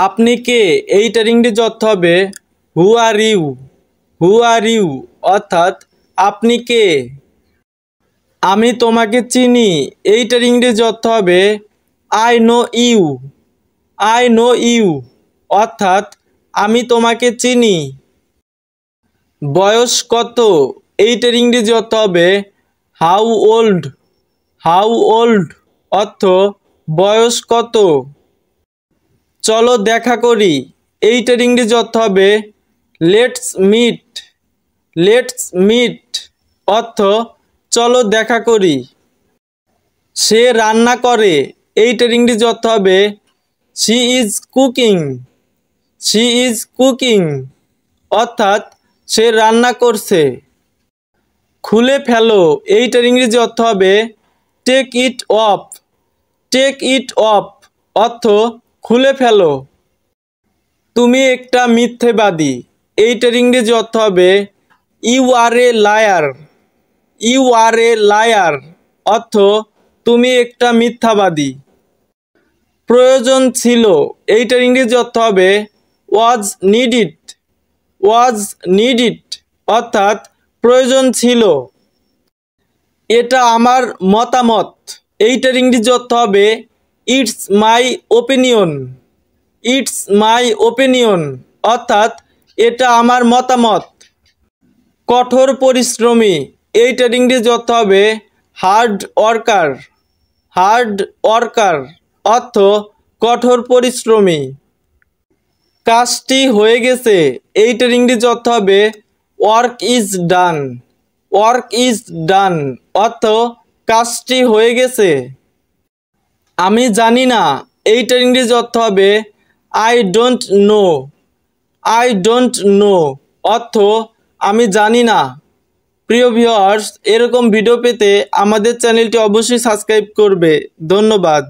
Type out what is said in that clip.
আপনি কে এইটার ইংরেজি অর্থ হবে হু are you. Who are you অর্থাৎ আপনি কে। আমি তোমাকে চিনি এইটার ইংরেজি অর্থ হবে I know you. I know you অর্থাৎ আমি তোমাকে চিনি। বয়স কত এইটার ইংরেজি অর্থ হবে হাউ ওল্ড। হাউ ওল্ড অর্থ বয়স কত। চলো দেখা করি এইটার ইংরেজি অর্থ হবে লেটস মিট। লেটস মিট অর্থ চলো দেখা করি। সে রান্না করে এইটার ইংরেজি অর্থ হবে she is cooking. She is cooking অর্থাৎ সে রান্না করছে। খুলে ফেলো এইটার ইংরেজি অর্থ হবে take it off. Take it off অর্থ খুলে ফেলো। তুমি একটা মিথ্যেবাদী এইটার ইংরেজি অর্থ হবে you are a liar. You are a liar অর্থ তুমি একটা মিথ্যাবাদী। প্রয়োজন ছিল এইটার ইংরেজি অর্থ হবে ওয়াজ নিডিড। ওয়াজ নিডিড অর্থাৎ প্রয়োজন ছিল। এটা আমার মতামত এইটার ইংরেজি অর্থ হবে it's my opinion. It's my opinion অর্থাৎ এটা আমার মতামত। কঠোর পরিশ্রমী এইটার ইংরেজি অর্থ হবে হার্ড ওয়ার্কার। হার্ড ওয়ার্কার অর্থ কঠোর পরিশ্রমী। কাজটি হয়ে গেছে এইটার ইংরেজি অর্থ হবে work is done. Work is done অর্থ কাজটি হয়ে গেছে। আমি জানি না এইটার ইংরেজি অর্থ হবে I don't know. I don't know অর্থ আমি জানি না। প্রিয় ভিউয়ার্স, এরকম ভিডিও পেতে আমাদের চ্যানেলটি অবশ্যই সাবস্ক্রাইব করবে। ধন্যবাদ।